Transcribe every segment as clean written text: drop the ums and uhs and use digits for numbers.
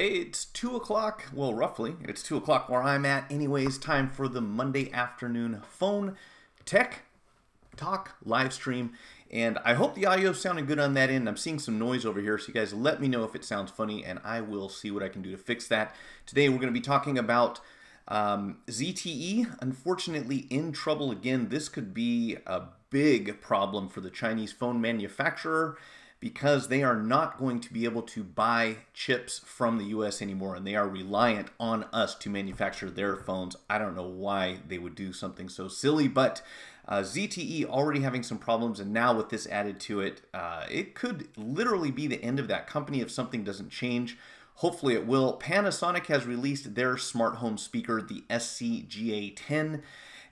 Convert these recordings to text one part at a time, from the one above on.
Hey, it's 2 o'clock. Well, roughly. It's 2 o'clock where I'm at. Anyways, time for the Monday afternoon phone tech talk live stream. And I hope the audio sounded good on that end. I'm seeing some noise over here, so you guys let me know if it sounds funny, and I will see what I can do to fix that. Today, we're going to be talking about ZTE. Unfortunately, in trouble again. This could be a big problem for the Chinese phone manufacturer, because they are not going to be able to buy chips from the US anymore, and they are reliant on us to manufacture their phones. I don't know why they would do something so silly, but ZTE already having some problems, and now with this added to it, it could literally be the end of that company if something doesn't change. Hopefully it will. Panasonic has released their smart home speaker, the SCGA10.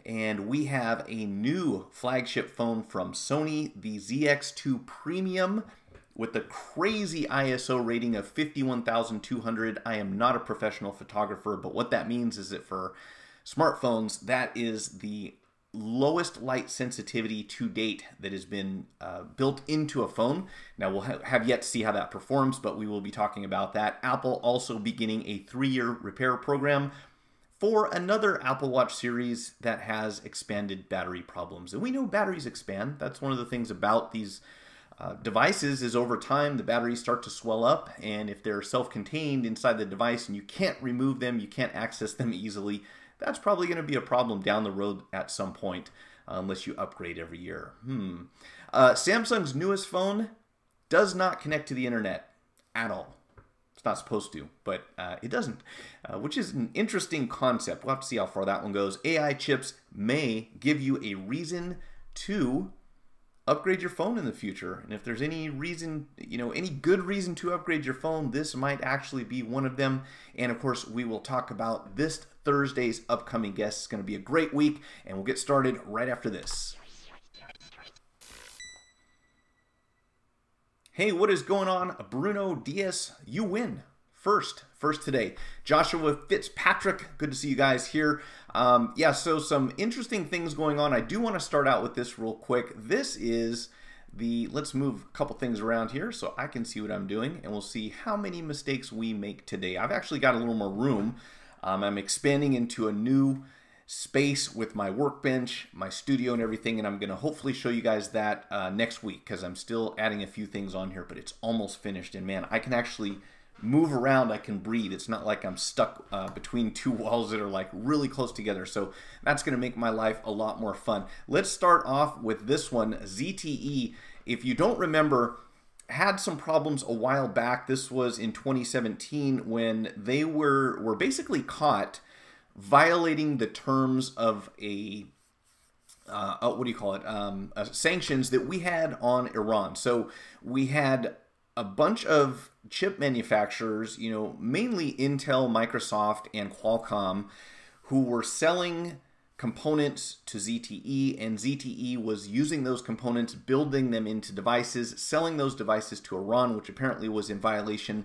And we have a new flagship phone from Sony, the ZX2 Premium, with a crazy ISO rating of 51,200. I am not a professional photographer, but what that means is that for smartphones, that is the lowest light sensitivity to date that has been built into a phone. Now, we'll have yet to see how that performs, but we will be talking about that. Apple also beginning a 3-year repair program for another Apple Watch series that has expanded battery problems. And we know batteries expand. That's one of the things about these devices is over time, the batteries start to swell up. And if they're self-contained inside the device and you can't remove them, you can't access them easily, that's probably going to be a problem down the road at some point, unless you upgrade every year. Samsung's newest phone does not connect to the internet at all. It's not supposed to, but it doesn't, which is an interesting concept. We'll have to see how far that one goes. AI chips may give you a reason to upgrade your phone in the future. And if there's any reason, any good reason to upgrade your phone, this might actually be one of them. And of course, we will talk about this Thursday's upcoming guest. It's going to be a great week, and we'll get started right after this. Hey, what is going on? Bruno Diaz, you win. First today. Joshua Fitzpatrick, good to see you guys here. So some interesting things going on. I do want to start out with this real quick. This is let's move a couple things around here so I can see what I'm doing, and we'll see how many mistakes we make today. I've actually got a little more room. I'm expanding into a new space with my workbench, my studio, and everything, and I'm going to hopefully show you guys that next week, because I'm still adding a few things on here, but it's almost finished. And man, I can actually move around, I can breathe. It's not like I'm stuck between two walls that are like really close together, so that's going to make my life a lot more fun. Let's start off with this one. ZTE, if you don't remember, had some problems a while back. This was in 2017 when they were basically caught violating the terms of sanctions that we had on Iran. So we had a bunch of chip manufacturers, mainly Intel, Microsoft, and Qualcomm, who were selling components to ZTE, and ZTE was using those components, building them into devices, selling those devices to Iran, which apparently was in violation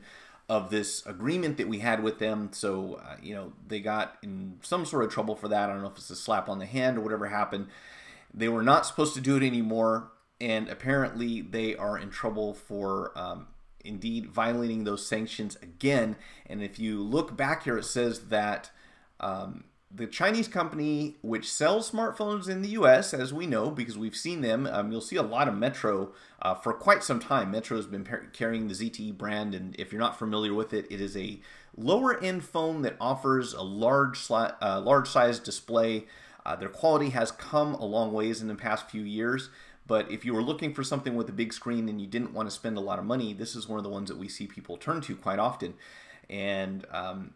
of this agreement that we had with them. So, they got in some sort of trouble for that. I don't know if it's a slap on the hand or whatever happened. They were not supposed to do it anymore, and apparently they are in trouble for indeed violating those sanctions again. And if you look back here, it says that the Chinese company, which sells smartphones in the US, as we know, because we've seen them, you'll see a lot of Metro for quite some time. Metro has been carrying the ZTE brand, and if you're not familiar with it, it is a lower-end phone that offers a large-size display. Their quality has come a long ways in the past few years, but if you were looking for something with a big screen and you didn't want to spend a lot of money, this is one of the ones that we see people turn to quite often. And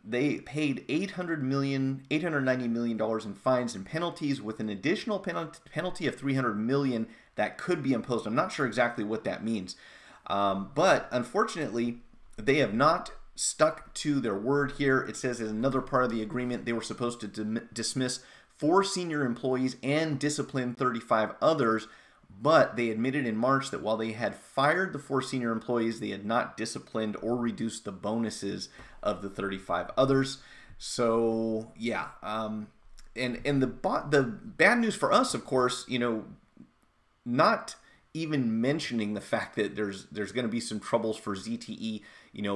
they paid $890 million in fines and penalties, with an additional penalty of $300 million that could be imposed. I'm not sure exactly what that means. But unfortunately, they have not stuck to their word here. It says as another part of the agreement, they were supposed to dismiss 4 senior employees and discipline 35 others. But they admitted in March that while they had fired the 4 senior employees, they had not disciplined or reduced the bonuses of the 35 others. So, yeah. And the bad news for us, of course, not even mentioning the fact that there's going to be some troubles for ZTE,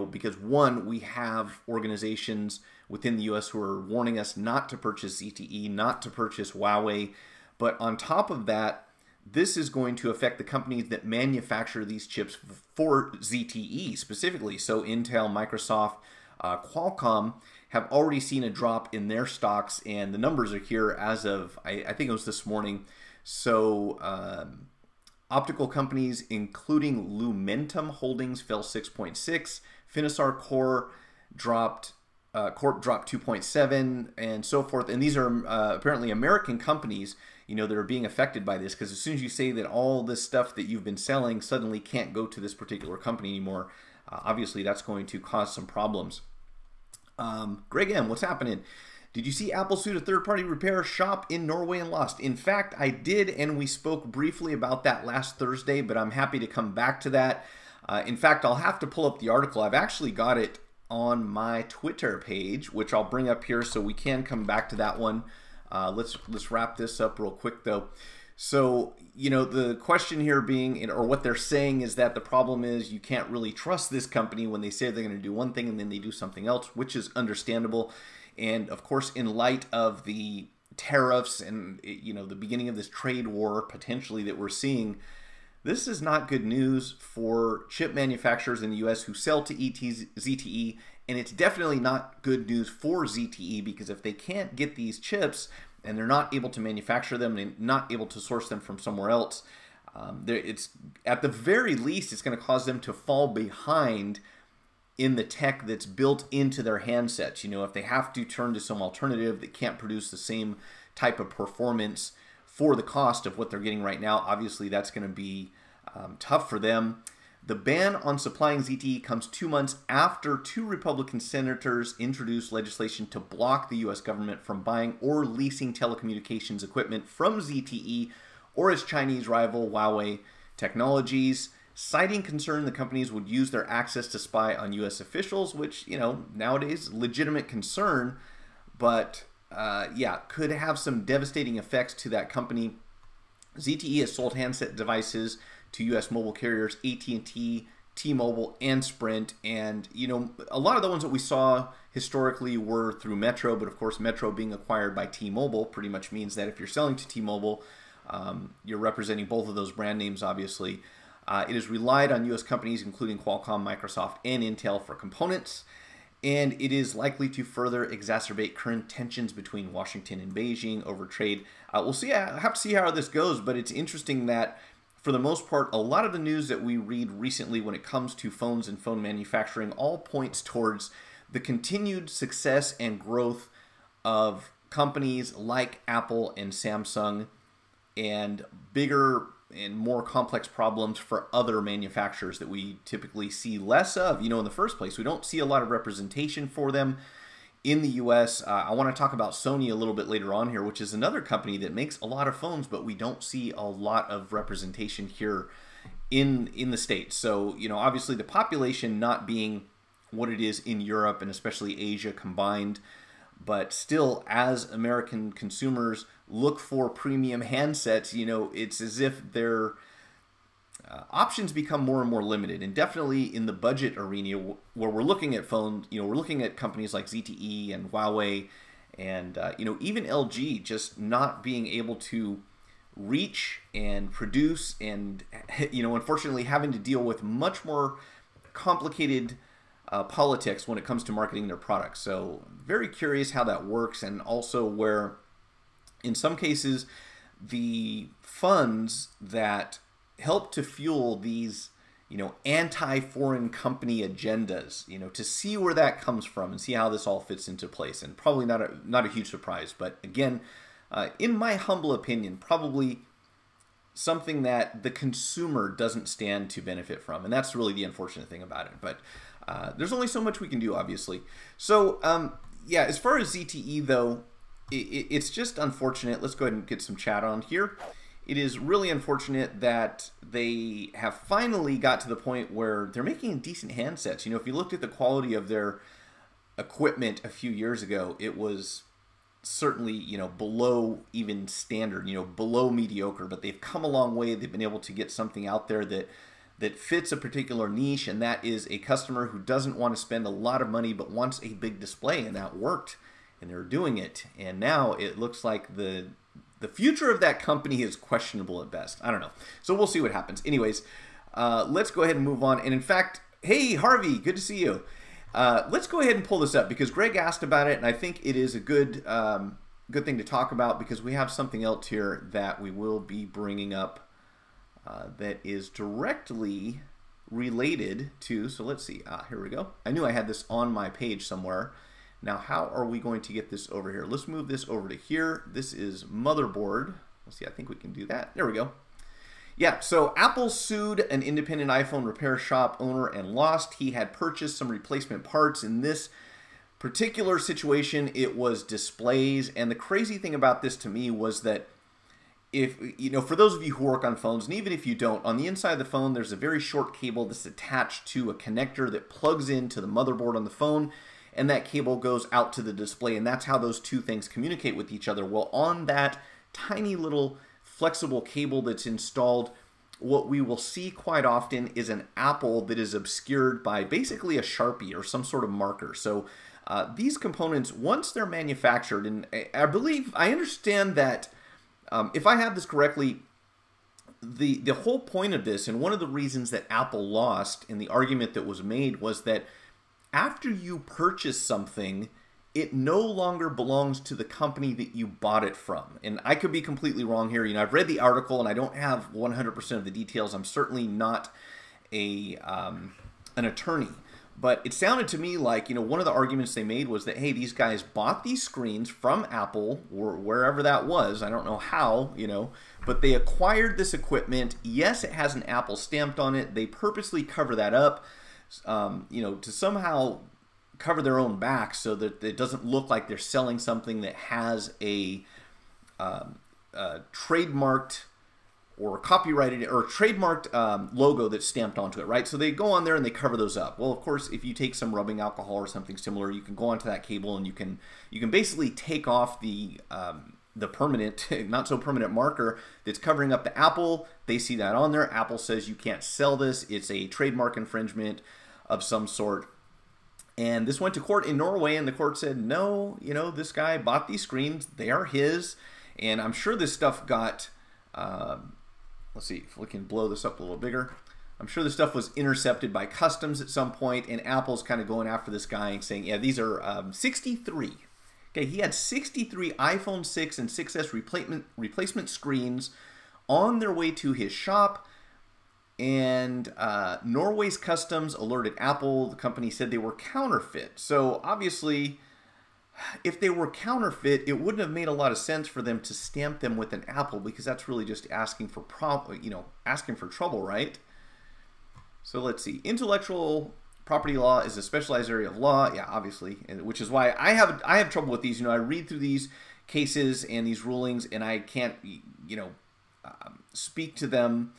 because one, we have organizations within the US who are warning us not to purchase ZTE, not to purchase Huawei. But on top of that, this is going to affect the companies that manufacture these chips for ZTE specifically. So Intel, Microsoft, Qualcomm have already seen a drop in their stocks, and the numbers are here as of, I think it was this morning. So optical companies, including Lumentum Holdings, fell 6.6. Finisar Corp dropped 2.7, and so forth. And these are apparently American companies, that are being affected by this, because as soon as you say that all this stuff that you've been selling suddenly can't go to this particular company anymore, obviously that's going to cause some problems. Greg M., what's happening? Did you see Apple sued a third-party repair shop in Norway and lost? In fact, I did, and we spoke briefly about that last Thursday, but I'm happy to come back to that. In fact, I'll have to pull up the article. I've actually got it on my Twitter page, which I'll bring up here so we can come back to that one. Let's wrap this up real quick, though. So, the question here being, or what they're saying, is that the problem is you can't really trust this company when they say they're going to do one thing and then they do something else, which is understandable. And of course, in light of the tariffs and, the beginning of this trade war potentially that we're seeing, this is not good news for chip manufacturers in the US who sell to ZTE, and it's definitely not good news for ZTE, because if they can't get these chips and they're not able to manufacture them and not able to source them from somewhere else, it's at the very least, it's going to cause them to fall behind in the tech that's built into their handsets. If they have to turn to some alternative that can't produce the same type of performance for the cost of what they're getting right now, obviously that's going to be tough for them. The ban on supplying ZTE comes 2 months after 2 Republican senators introduced legislation to block the U.S. government from buying or leasing telecommunications equipment from ZTE or its Chinese rival Huawei Technologies, citing concern the companies would use their access to spy on U.S. officials, which, nowadays, legitimate concern, but could have some devastating effects to that company. ZTE has sold handset devices to U.S. mobile carriers AT&T, T-Mobile, and Sprint. And, a lot of the ones that we saw historically were through Metro, but of course Metro being acquired by T-Mobile pretty much means that if you're selling to T-Mobile, you're representing both of those brand names, obviously. It has relied on U.S. companies including Qualcomm, Microsoft, and Intel for components, and it is likely to further exacerbate current tensions between Washington and Beijing over trade. We'll see. I have to see how this goes, but it's interesting that for the most part, a lot of the news that we read recently when it comes to phones and phone manufacturing all points towards the continued success and growth of companies like Apple and Samsung, and bigger and more complex problems for other manufacturers that we typically see less of. In the first place, we don't see a lot of representation for them in the US. I want to talk about Sony a little bit later on here, which is another company that makes a lot of phones, but we don't see a lot of representation here in the States. So, obviously the population not being what it is in Europe and especially Asia combined, but still, as American consumers look for premium handsets, it's as if their options become more and more limited. And definitely in the budget arena, where we're looking at phones, we're looking at companies like ZTE and Huawei, and even LG just not being able to reach and produce, and unfortunately having to deal with much more complicated politics when it comes to marketing their products. So very curious how that works, and also where in some cases the funds that help to fuel these anti-foreign company agendas, to see where that comes from and see how this all fits into place. And probably not a huge surprise, but again, in my humble opinion, probably something that the consumer doesn't stand to benefit from, and that's really the unfortunate thing about it. But there's only so much we can do, obviously. So as far as ZTE though, it's just unfortunate. Let's go ahead and get some chat on here. It is really unfortunate that they have finally got to the point where they're making decent handsets. If you looked at the quality of their equipment a few years ago, it was certainly, below even standard, below mediocre, but they've come a long way. They've been able to get something out there that fits a particular niche, and that is a customer who doesn't want to spend a lot of money but wants a big display, and that worked, and they're doing it. And now it looks like the future of that company is questionable at best. I don't know. So we'll see what happens. Anyways, let's go ahead and move on. And in fact, hey, Harvey, good to see you. Let's go ahead and pull this up because Greg asked about it, and I think it is a good thing to talk about because we have something else here that we will be bringing up that is directly related to. So let's see. Here we go. I knew I had this on my page somewhere. Now, how are we going to get this over here? Let's move this over to here. This is motherboard. Let's see. I think we can do that. There we go. Yeah, so Apple sued an independent iPhone repair shop owner and lost. He had purchased some replacement parts. In this particular situation, it was displays. And the crazy thing about this to me was that if, for those of you who work on phones, and even if you don't, on the inside of the phone, there's a very short cable that's attached to a connector that plugs into the motherboard on the phone, and that cable goes out to the display, and that's how those two things communicate with each other. Well, on that tiny little flexible cable that's installed, what we will see quite often is an Apple that is obscured by basically a Sharpie or some sort of marker. So these components, once they're manufactured, and I understand that if I have this correctly, the whole point of this, and one of the reasons that Apple lost in the argument that was made was that after you purchase something, it no longer belongs to the company that you bought it from. And I could be completely wrong here. I've read the article and I don't have 100% of the details. I'm certainly not an attorney. But it sounded to me like, one of the arguments they made was that, hey, these guys bought these screens from Apple or wherever that was. I don't know how, but they acquired this equipment. Yes, it has an Apple stamped on it. They purposely cover that up, to somehow cover their own back so that it doesn't look like they're selling something that has a trademarked or copyrighted or trademarked logo that's stamped onto it, right? So they go on there and they cover those up. Well, of course, if you take some rubbing alcohol or something similar, you can go onto that cable and you can basically take off the permanent, not so permanent marker that's covering up the Apple. They see that on there. Apple says you can't sell this. It's a trademark infringement of some sort. And this went to court in Norway, and the court said, no, this guy bought these screens. They are his. And I'm sure this stuff got, let's see if we can blow this up a little bigger. I'm sure this stuff was intercepted by customs at some point, and Apple's kind of going after this guy and saying, yeah, these are 63. Okay, he had 63 iPhone 6 and 6S replacement screens on their way to his shop. And Norway's customs alerted Apple. The company said they were counterfeit. So obviously, if they were counterfeit, it wouldn't have made a lot of sense for them to stamp them with an Apple because that's really just asking for trouble, right? So let's see. Intellectual property law is a specialized area of law. Yeah, obviously, and which is why I have trouble with these. I read through these cases and these rulings, and I can't speak to them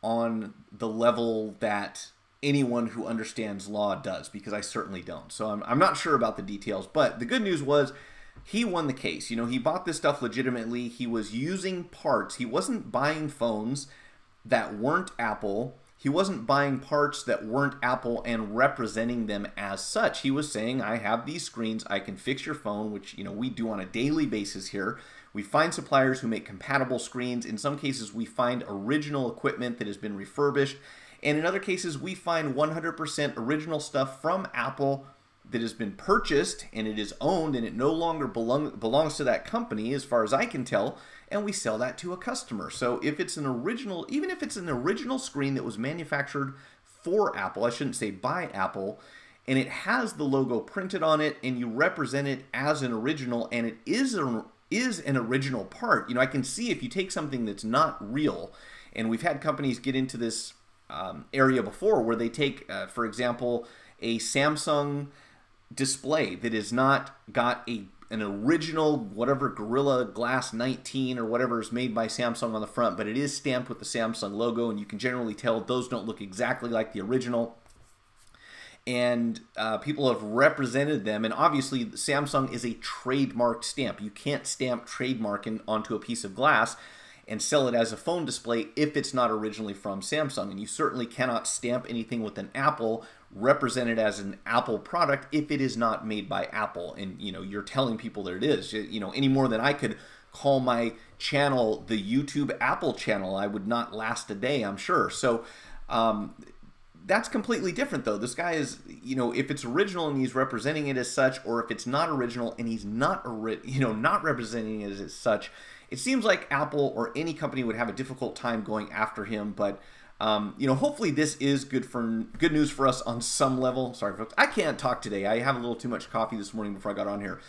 on the level that anyone who understands law does, because I certainly don't. So I'm not sure about the details, but the good news was he won the case. He bought this stuff legitimately. He was using parts. He wasn't buying phones that weren't Apple. He wasn't buying parts that weren't Apple and representing them as such. He was saying, I have these screens. I can fix your phone, which, we do on a daily basis here. We find suppliers who make compatible screens. In some cases, we find original equipment that has been refurbished. And in other cases, we find 100% original stuff from Apple that has been purchased and it is owned and it no longer belongs to that company as far as I can tell. And we sell that to a customer. So if it's an original, even if it's an original screen that was manufactured for Apple, I shouldn't say by Apple, and it has the logo printed on it and you represent it as an original and it is an original part. I can see if you take something that's not real, and we've had companies get into this area before where they take, for example, a Samsung display that has not got an original whatever Gorilla Glass 19 or whatever is made by Samsung on the front, but it is stamped with the Samsung logo, and you can generally tell those don't look exactly like the original. and people have represented them. And obviously, Samsung is a trademarked stamp. You can't stamp trademark onto a piece of glass and sell it as a phone display if it's not originally from Samsung. And you certainly cannot stamp anything with an Apple, represent it as an Apple product if it is not made by Apple. And you're telling people that it is. Any more than I could call my channel the YouTube Apple channel, I would not last a day, I'm sure. So that's completely different, though. This guy is, if it's original and he's representing it as such, or if it's not original and he's not representing it as such, it seems like Apple or any company would have a difficult time going after him. But hopefully this is good news for us on some level. Sorry, folks, I can't talk today. I have a little too much coffee this morning before I got on here.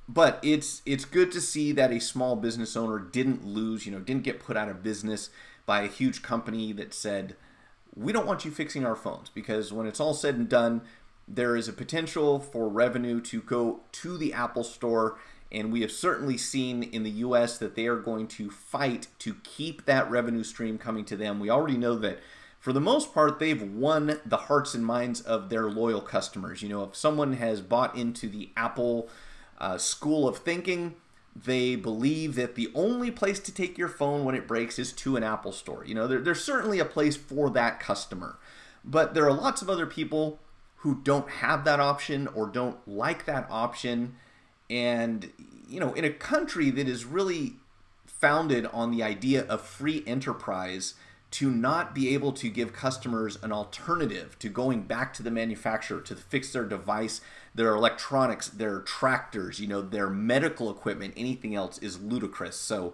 But it's good to see that a small business owner didn't lose, didn't get put out of business by a huge company that said, we don't want you fixing our phones. Because when it's all said and done, there is a potential for revenue to go to the Apple Store. And we have certainly seen in the US that they are going to fight to keep that revenue stream coming to them. We already know that for the most part, they've won the hearts and minds of their loyal customers. If someone has bought into the Apple school of thinking, they believe that the only place to take your phone when it breaks is to an Apple store. There's certainly a place for that customer. But there are lots of other people who don't have that option or don't like that option. And, in a country that is really founded on the idea of free enterprise, to not be able to give customers an alternative to going back to the manufacturer to fix their device, their electronics, their tractors, their medical equipment, anything else is ludicrous. So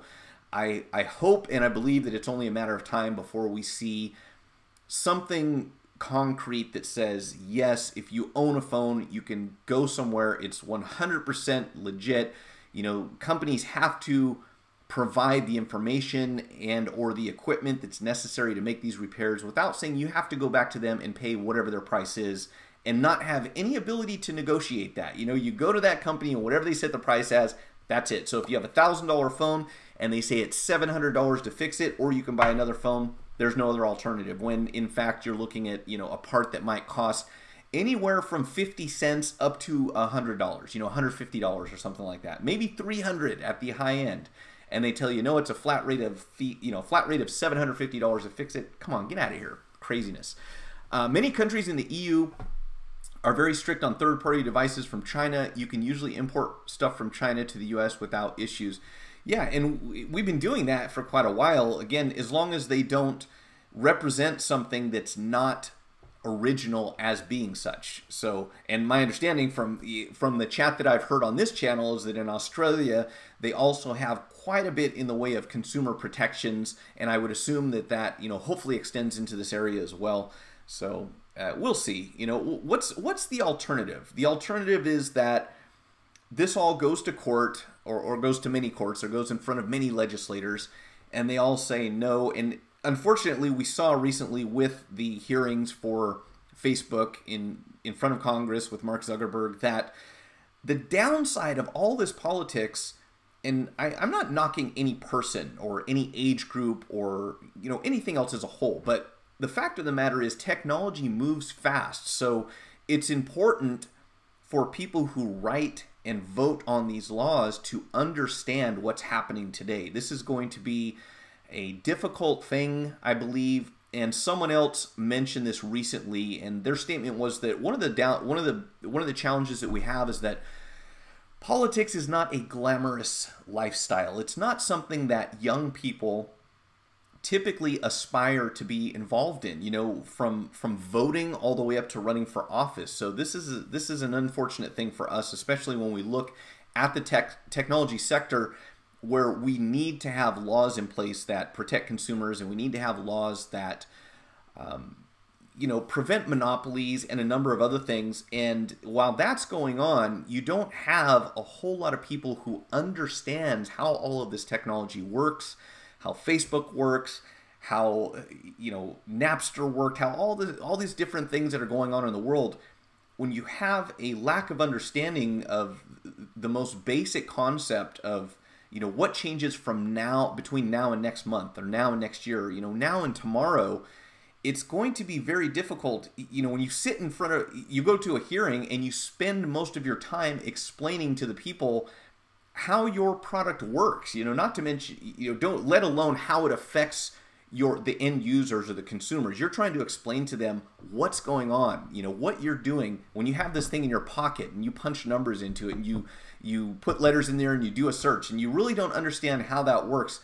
I hope and I believe that it's only a matter of time before we see something concrete that says, yes, if you own a phone, you can go somewhere. It's 100% legit. Companies have to provide the information and or the equipment that's necessary to make these repairs without saying you have to go back to them and pay whatever their price is and not have any ability to negotiate that. You go to that company and whatever they set the price as, that's it. So if you have a $1,000 phone and they say it's $700 to fix it, or you can buy another phone, there's no other alternative, when in fact you're looking at a part that might cost anywhere from 50 cents up to $100, $150 or something like that, maybe $300 at the high end. And they tell you, no, it's a flat rate of $750 to fix it. Come on, get out of here. Craziness. Many countries in the EU are very strict on third-party devices from China. You can usually import stuff from China to the US without issues. Yeah, and we've been doing that for quite a while. Again, as long as they don't represent something that's not original as being such. So, and my understanding from the chat that I've heard on this channel is that in Australia, they also have quite a bit in the way of consumer protections, and I would assume that hopefully extends into this area as well. So we'll see. What's the alternative? The alternative is that this all goes to court or goes to many courts or goes in front of many legislators, and they all say no. And unfortunately, we saw recently with the hearings for Facebook in front of Congress with Mark Zuckerberg that the downside of all this politics, and I'm not knocking any person or any age group or anything else as a whole, but the fact of the matter is technology moves fast. So it's important for people who write and vote on these laws to understand what's happening today. This is going to be a difficult thing, I believe, and someone else mentioned this recently, and their statement was that one of the challenges that we have is that politics is not a glamorous lifestyle. It's not something that young people typically aspire to be involved in, from voting all the way up to running for office. So this is an unfortunate thing for us, especially when we look at the technology sector, where we need to have laws in place that protect consumers, and we need to have laws that prevent monopolies and a number of other things. And while that's going on, you don't have a whole lot of people who understands how all of this technology works, how Facebook works, how Napster worked, how all these different things that are going on in the world. When you have a lack of understanding of the most basic concept of what changes from between now and next month, or now and next year, now and tomorrow, it's going to be very difficult. When you sit in front of, you go to a hearing and you spend most of your time explaining to the people how your product works, not to mention, don't let alone how it affects the end users or the consumers. You're trying to explain to them what's going on, what you're doing when you have this thing in your pocket and you punch numbers into it and you put letters in there and you do a search and you really don't understand how that works.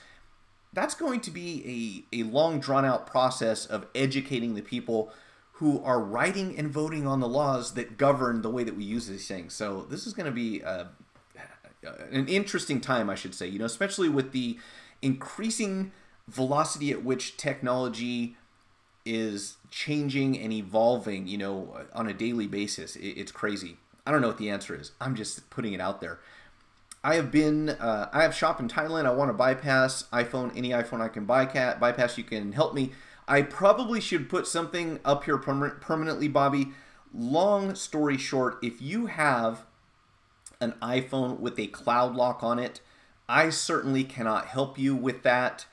That's going to be a long drawn out process of educating the people who are writing and voting on the laws that govern the way that we use these things. So this is going to be an interesting time, I should say, especially with the increasing velocity at which technology is changing and evolving, on a daily basis. It's crazy. I don't know what the answer is. I'm just putting it out there. I have shop in Thailand. I want to bypass iPhone, any iPhone I can bypass. You can help me. I probably should put something up here permanently, Bobby. Long story short, if you have an iPhone with a cloud lock on it, I certainly cannot help you with that.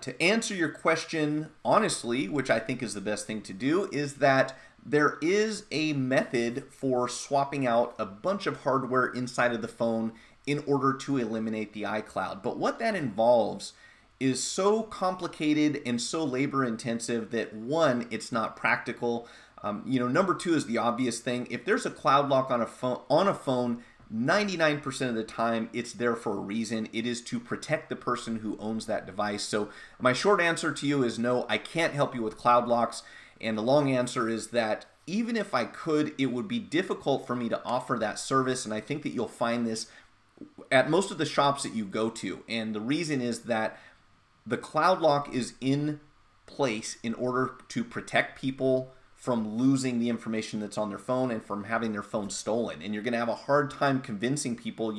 To answer your question honestly, which I think is the best thing to do, is that there is a method for swapping out a bunch of hardware inside of the phone in order to eliminate the iCloud. But what that involves is so complicated and so labor intensive that, one, it's not practical. Number two is the obvious thing. If there's a cloud lock on a phone, 99% of the time, it's there for a reason. It is to protect the person who owns that device. So my short answer to you is no, I can't help you with cloud locks. And the long answer is that even if I could, it would be difficult for me to offer that service. And I think that you'll find this at most of the shops that you go to. And the reason is that the cloud lock is in place in order to protect people from losing the information that's on their phone and from having their phone stolen. And you're going to have a hard time convincing people,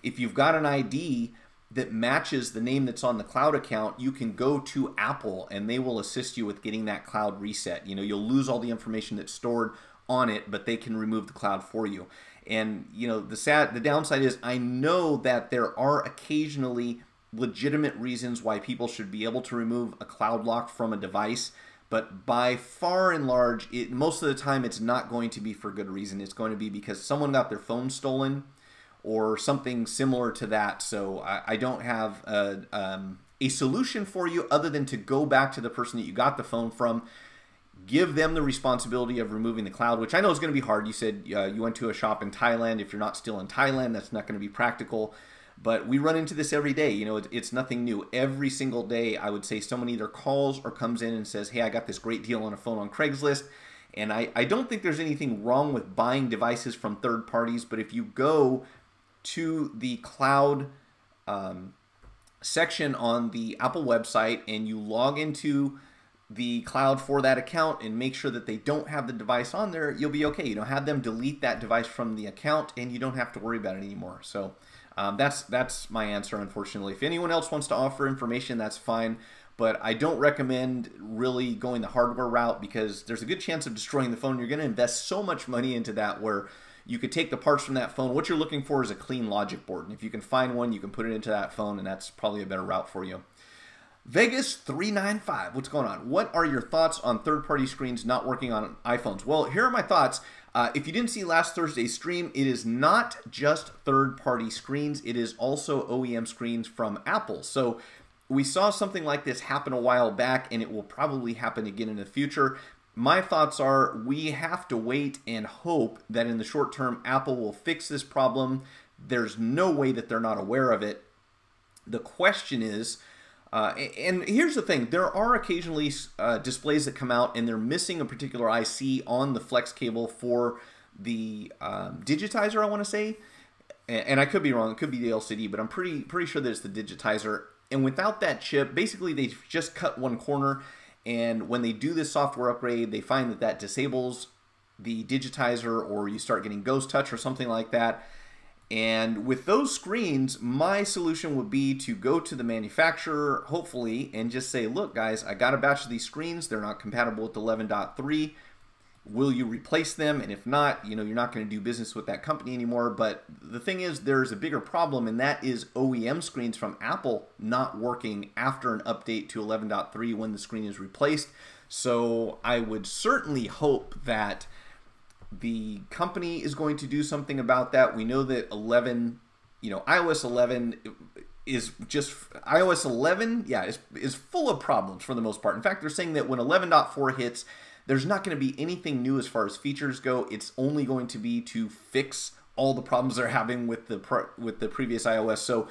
if you've got an ID that matches the name that's on the cloud account, you can go to Apple and they will assist you with getting that cloud reset. You'll lose all the information that's stored on it, but they can remove the cloud for you. And the downside is, I know that there are occasionally legitimate reasons why people should be able to remove a cloud lock from a device. But by far and large, most of the time, it's not going to be for good reason. It's going to be because someone got their phone stolen or something similar to that. So I don't have a solution for you other than to go back to the person that you got the phone from, give them the responsibility of removing the cloud, which I know is going to be hard. You said you went to a shop in Thailand. If you're not still in Thailand, that's not going to be practical. But we run into this every day. It's nothing new. Every single day, I would say someone either calls or comes in and says, hey, I got this great deal on a phone on Craigslist. And I don't think there's anything wrong with buying devices from third parties. But if you go to the cloud section on the Apple website and you log into the cloud for that account and make sure that they don't have the device on there, you'll be okay. Have them delete that device from the account and you don't have to worry about it anymore. So that's my answer, unfortunately. If anyone else wants to offer information, that's fine. But I don't recommend really going the hardware route because there's a good chance of destroying the phone. You're going to invest so much money into that where you could take the parts from that phone. What you're looking for is a clean logic board. And if you can find one, you can put it into that phone, and that's probably a better route for you. Vegas 395, what's going on? What are your thoughts on third-party screens not working on iPhones? Well, here are my thoughts. If you didn't see last Thursday's stream, it is not just third-party screens. It is also OEM screens from Apple. So we saw something like this happen a while back, and it will probably happen again in the future. My thoughts are we have to wait and hope that in the short term, Apple will fix this problem. There's no way that they're not aware of it. The question is, and here's the thing, there are occasionally displays that come out and they're missing a particular IC on the flex cable for the digitizer, I want to say. And I could be wrong, it could be the LCD, but I'm pretty sure that it's the digitizer. And without that chip, basically they just cut one corner. And when they do this software upgrade, they find that that disables the digitizer, or you start getting ghost touch or something like that. And with those screens, my solution would be to go to the manufacturer, hopefully, and just say, look, guys, I got a batch of these screens. They're not compatible with 11.3. Will you replace them? And if not, you're not going to do business with that company anymore. But the thing is, there's a bigger problem, and that is OEM screens from Apple not working after an update to 11.3 when the screen is replaced. So I would certainly hope that the company is going to do something about that. We know that 11, iOS 11 is full of problems for the most part. In fact, they're saying that when 11.4 hits, there's not going to be anything new as far as features go. It's only going to be to fix all the problems they're having with the previous iOS. So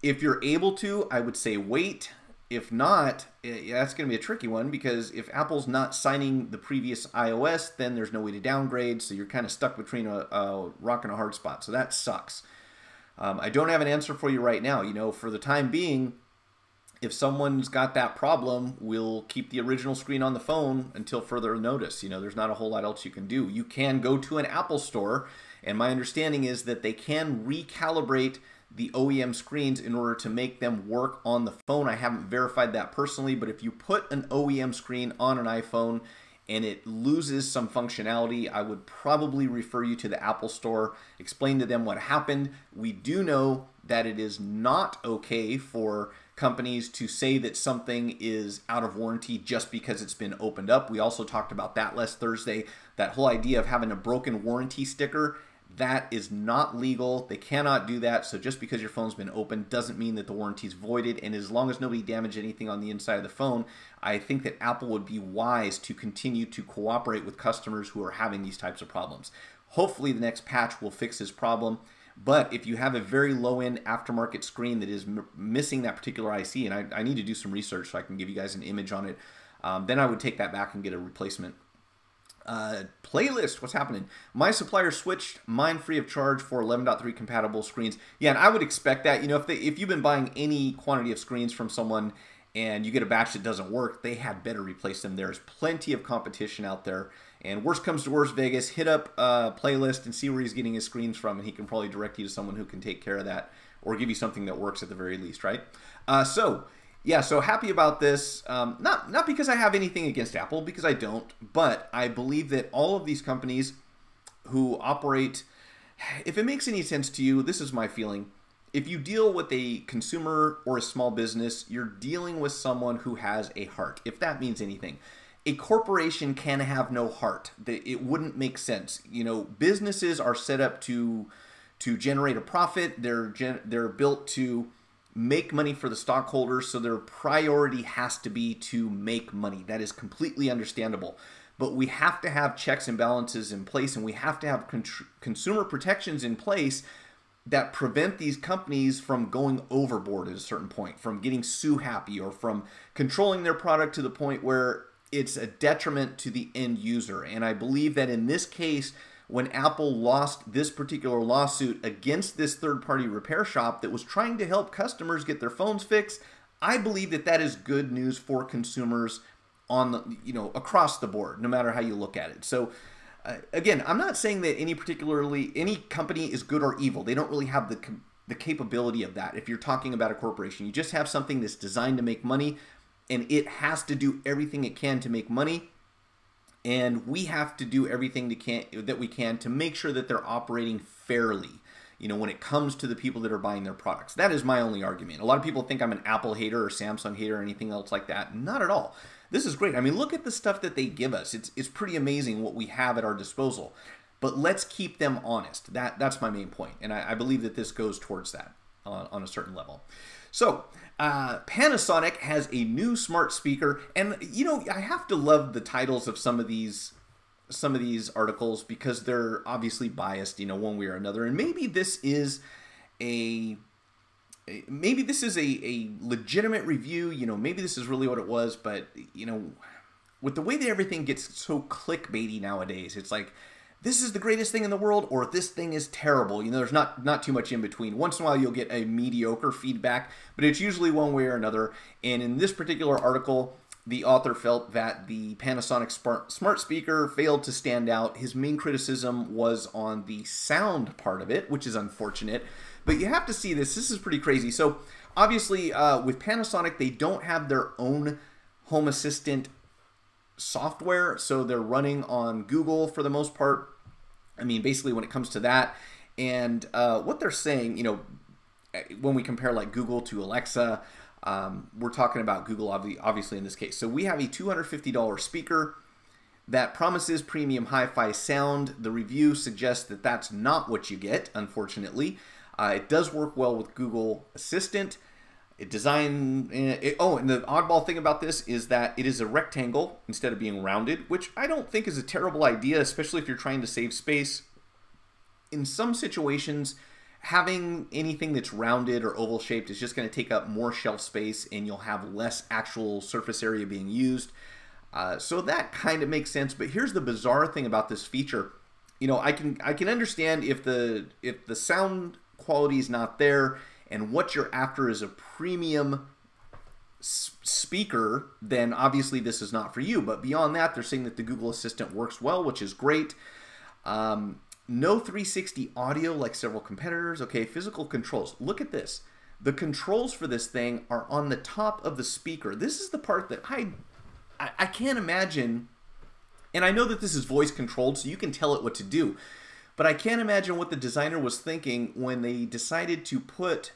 if you're able to, I would say wait. If not, that's going to be a tricky one, because if Apple's not signing the previous iOS, then there's no way to downgrade. So you're kind of stuck between a rock and a hard spot. So that sucks. I don't have an answer for you right now. For the time being, if someone's got that problem, we'll keep the original screen on the phone until further notice. There's not a whole lot else you can do. You can go to an Apple store, and my understanding is that they can recalibrate the OEM screens in order to make them work on the phone. I haven't verified that personally, but if you put an OEM screen on an iPhone and it loses some functionality, I would probably refer you to the Apple Store, explain to them what happened. We do know that it is not okay for companies to say that something is out of warranty just because it's been opened up. We also talked about that last Thursday, that whole idea of having a broken warranty sticker. That is not legal. They cannot do that. So just because your phone's been opened doesn't mean that the warranty is voided. And as long as nobody damaged anything on the inside of the phone, I think that Apple would be wise to continue to cooperate with customers who are having these types of problems. Hopefully the next patch will fix this problem. But if you have a very low-end aftermarket screen that is missing that particular IC, and I need to do some research so I can give you guys an image on it, then I would take that back and get a replacement. Playlist, what's happening? My supplier switched mine free of charge for 11.3 compatible screens. Yeah, and I would expect that. If you've been buying any quantity of screens from someone and you get a batch that doesn't work, they had better replace them. There's plenty of competition out there. And worst comes to worst, Vegas, hit up Playlist and see where he's getting his screens from, and he can probably direct you to someone who can take care of that or give you something that works at the very least, right? So happy about this. Not because I have anything against Apple, because I don't, but I believe that all of these companies who operate, if it makes any sense to you, this is my feeling. If you deal with a consumer or a small business, you're dealing with someone who has a heart, if that means anything. A corporation can have no heart. It wouldn't make sense. Businesses are set up to generate a profit. They're built to make money for the stockholders, so their priority has to be to make money. That is completely understandable. But we have to have checks and balances in place, and we have to have consumer protections in place that prevent these companies from going overboard at a certain point, from getting sue happy, or from controlling their product to the point where it's a detriment to the end user. And I believe that in this case, when Apple lost this particular lawsuit against this third-party repair shop that was trying to help customers get their phones fixed, I believe that that is good news for consumers across the board, no matter how you look at it. So again, I'm not saying that any company is good or evil. They don't really have the capability of that. If you're talking about a corporation, you just have something that's designed to make money, and it has to do everything it can to make money. And we have to do everything that we can to make sure that they're operating fairly, when it comes to the people that are buying their products. That is my only argument. A lot of people think I'm an Apple hater or Samsung hater or anything else like that. Not at all. This is great. I mean, look at the stuff that they give us. It's pretty amazing what we have at our disposal. But let's keep them honest. That's my main point. And I believe that this goes towards that on a certain level. So Panasonic has a new smart speaker, and I have to love the titles of some of these articles because they're obviously biased, one way or another. And maybe this is a legitimate review. Maybe this is really what it was. But with the way that everything gets so clickbaity nowadays, it's like, this is the greatest thing in the world, or this thing is terrible. There's not too much in between. Once in a while, you'll get a mediocre feedback, but it's usually one way or another. And in this particular article, the author felt that the Panasonic smart speaker failed to stand out. His main criticism was on the sound part of it, which is unfortunate. But you have to see this. This is pretty crazy. So obviously, with Panasonic, they don't have their own Home Assistant software, so they're running on Google for the most part. I mean, basically when it comes to that, and what they're saying, when we compare like Google to Alexa, We're talking about Google, obviously, in this case. So we have a $250 speaker that promises premium hi-fi sound. The review suggests that that's not what you get, unfortunately. It does work well with Google Assistant. And the oddball thing about this is that it is a rectangle instead of being rounded, which I don't think is a terrible idea, especially if you're trying to save space. In some situations, having anything that's rounded or oval shaped is just going to take up more shelf space, and you'll have less actual surface area being used. So that kind of makes sense. But here's the bizarre thing about this feature. I can understand if the sound quality is not there, and what you're after is a premium speaker, then obviously this is not for you. But beyond that, they're saying that the Google Assistant works well, which is great. No 360 audio like several competitors. Okay, physical controls. Look at this. The controls for this thing are on the top of the speaker. This is the part that I can't imagine, and I know that this is voice controlled, so you can tell it what to do, but I can't imagine what the designer was thinking when they decided to put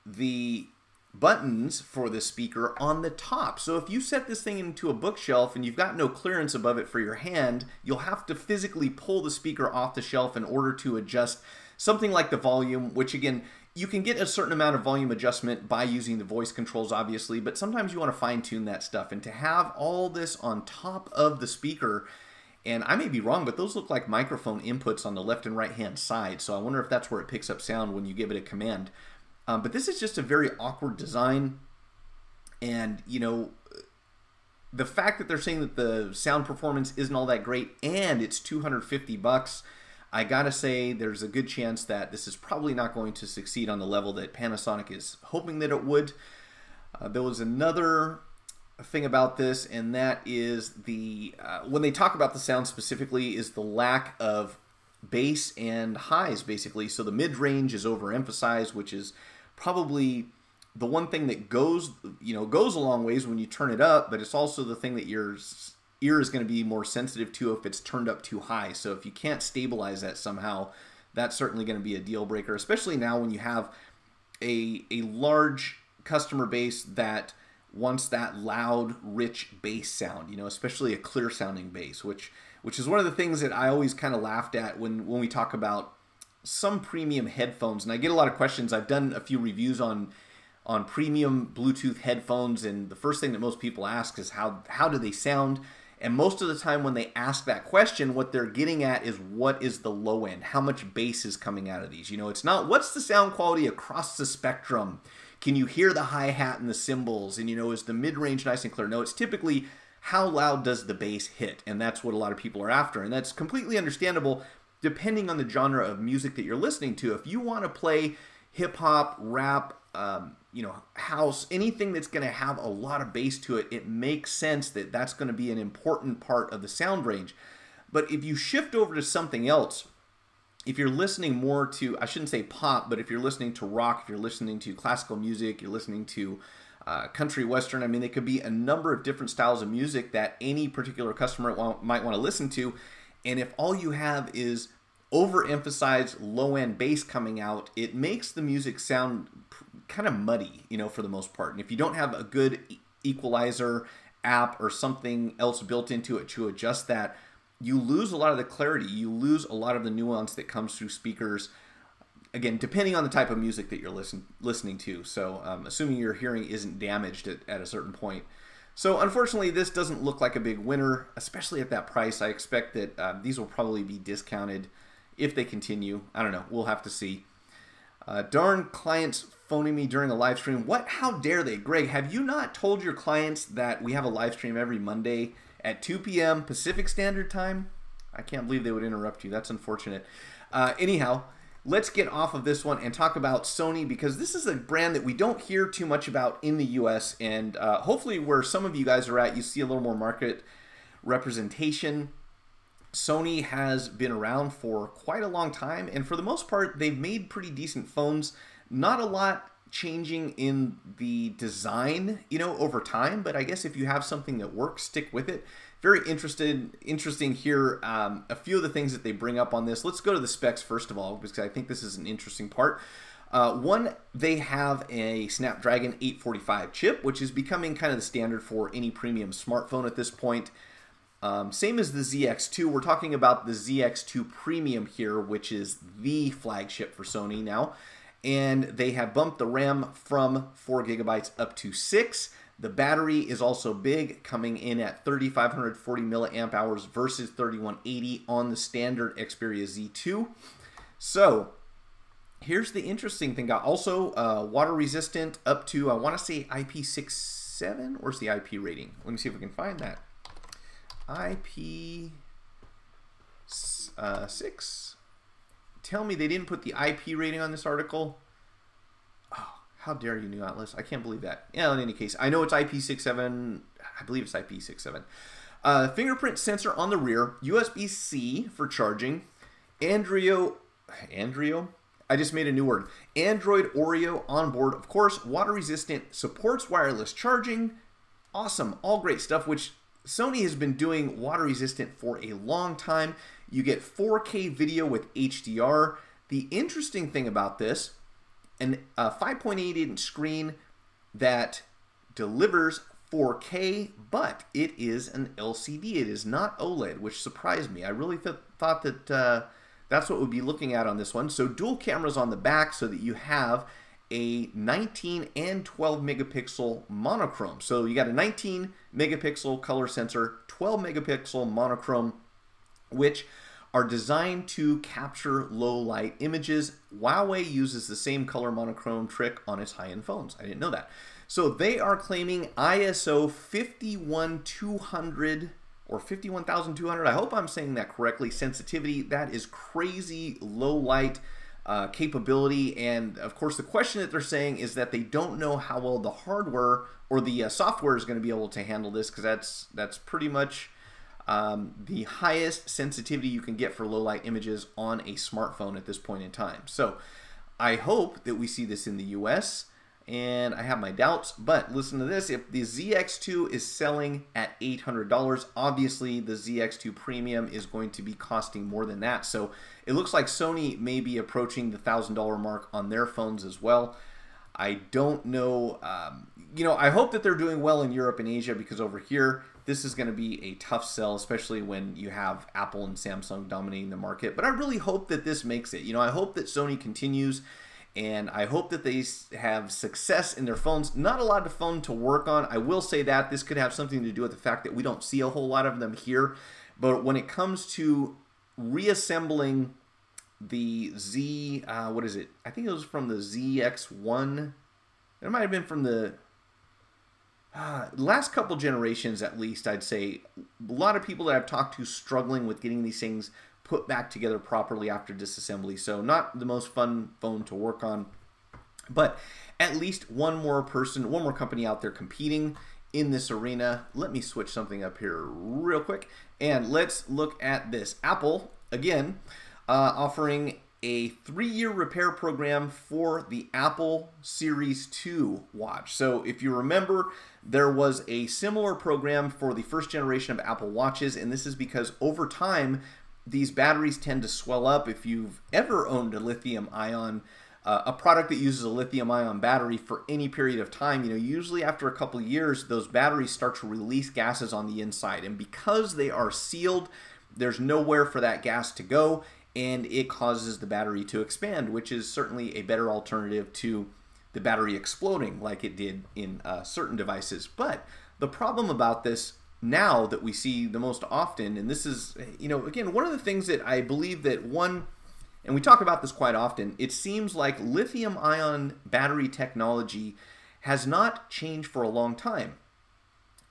the buttons for the speaker on the top. So if you set this thing into a bookshelf and you've got no clearance above it for your hand, you'll have to physically pull the speaker off the shelf in order to adjust something like the volume, which again, you can get a certain amount of volume adjustment by using the voice controls, obviously, but sometimes you want to fine-tune that stuff. And to have all this on top of the speaker, and I may be wrong, but those look like microphone inputs on the left and right-hand side, so I wonder if that's where it picks up sound when you give it a command. But this is just a very awkward design, and, the fact that they're saying that the sound performance isn't all that great, and it's $250, I gotta say there's a good chance that this is probably not going to succeed on the level that Panasonic is hoping that it would. There was another thing about this, and that is when they talk about the sound specifically, is the lack of bass and highs, basically. So the mid-range is overemphasized, which is probably the one thing that goes a long ways when you turn it up, but it's also the thing that your ear is going to be more sensitive to if it's turned up too high. So if you can't stabilize that somehow, that's certainly going to be a deal breaker, especially now when you have a large customer base that wants that loud, rich bass sound, especially a clear sounding bass, which is one of the things that I always kind of laughed at when we talk about some premium headphones. And I get a lot of questions. I've done a few reviews on premium Bluetooth headphones, and the first thing that most people ask is how do they sound? And most of the time when they ask that question, what they're getting at is what is the low end? How much bass is coming out of these? It's not what's the sound quality across the spectrum? Can you hear the hi-hat and the cymbals? And, is the mid-range nice and clear? No, it's typically how loud does the bass hit? And that's what a lot of people are after. And that's completely understandable depending on the genre of music that you're listening to. If you want to play hip-hop, rap, house, anything that's going to have a lot of bass to it, it makes sense that that's going to be an important part of the sound range. But if you shift over to something else, if you're listening more to, I shouldn't say pop, but if you're listening to rock, if you're listening to classical music, you're listening to country western, there could be a number of different styles of music that any particular customer might want to listen to. And if all you have is overemphasized low-end bass coming out, it makes the music sound kind of muddy, for the most part. And if you don't have a good equalizer app or something else built into it to adjust that, you lose a lot of the clarity. You lose a lot of the nuance that comes through speakers, again, depending on the type of music that you're listening to. So assuming your hearing isn't damaged at a certain point. So unfortunately, this doesn't look like a big winner, especially at that price. I expect that these will probably be discounted if they continue. I don't know. We'll have to see. Darn clients phoning me during a live stream. What? How dare they? Greg, have you not told your clients that we have a live stream every Monday at 2 p.m. Pacific Standard Time? I can't believe they would interrupt you. That's unfortunate. Anyhow, let's get off of this one and talk about Sony, because this is a brand that we don't hear too much about in the U.S. And hopefully where some of you guys are at, you see a little more market representation. Sony has been around for quite a long time, and for the most part, they've made pretty decent phones. Not a lot changing in the design, over time, but I guess if you have something that works, stick with it. Very interesting here. A few of the things that they bring up on this. Let's go to the specs first of all, because I think this is an interesting part. One, they have a Snapdragon 845 chip, which is becoming kind of the standard for any premium smartphone at this point. Same as the ZX2. We're talking about the ZX2 Premium here, which is the flagship for Sony now. And they have bumped the RAM from 4 gigabytes up to 6. The battery is also big, coming in at 3,540 milliamp hours versus 3,180 on the standard Xperia Z2. So here's the interesting thing. Also, water resistant up to, I want to say IP67. Where's the IP rating? Let me see if we can find that. IP6. Tell me they didn't put the IP rating on this article. Oh, how dare you, New Atlas. I can't believe that. Yeah, in any case, I know it's IP67. I believe it's IP67. Fingerprint sensor on the rear. USB-C for charging. Android? I just made a new word. Android Oreo on board. Of course, water resistant. Supports wireless charging. Awesome. All great stuff, which Sony has been doing water resistant for a long time. You get 4K video with HDR. The interesting thing about this, a 5.8-inch screen that delivers 4K, but it is an LCD. It is not OLED, which surprised me. I really thought that that's what we'd be looking at on this one. So dual cameras on the back so that you have a 19 and 12 megapixel monochrome. So you got a 19 megapixel color sensor, 12 megapixel monochrome, which are designed to capture low light images. Huawei uses the same color monochrome trick on its high-end phones. I didn't know that. So they are claiming ISO 51200 or 51200. I hope I'm saying that correctly. Sensitivity. That is crazy low light capability. And of course, the question that they're saying is that they don't know how well the hardware or the software is going to be able to handle this, because that's pretty much the highest sensitivity you can get for low light images on a smartphone at this point in time. So I hope that we see this in the US, and I have my doubts, but listen to this. If the ZX2 is selling at $800, obviously the ZX2 Premium is going to be costing more than that. So it looks like Sony may be approaching the $1,000 mark on their phones as well. I don't know. I hope that they're doing well in Europe and Asia, because over here, this is going to be a tough sell, especially when you have Apple and Samsung dominating the market. But I really hope that this makes it. I hope that Sony continues, and I hope that they have success in their phones. Not a lot of phone to work on. I will say that this could have something to do with the fact that we don't see a whole lot of them here. But when it comes to reassembling the what is it? I think it was from the ZX1. It might have been from the last couple generations, at least. I'd say a lot of people that I've talked to struggling with getting these things put back together properly after disassembly. So not the most fun phone to work on, but at least one more company out there competing in this arena. Let me switch something up here real quick, and let's look at this. Apple, again, offering a 3-year repair program for the Apple Series 2 watch. So if you remember, there was a similar program for the first generation of Apple Watches, and this is because over time, these batteries tend to swell up. If you've ever owned a lithium-ion, a product that uses a lithium-ion battery for any period of time, usually after a couple of years, those batteries start to release gases on the inside. And because they are sealed, there's nowhere for that gas to go, and it causes the battery to expand, which is certainly a better alternative to the battery exploding like it did in certain devices. But the problem about this now that we see the most often, and this is, again, one of the things that I believe that and we talk about this quite often, it seems like lithium-ion battery technology has not changed for a long time.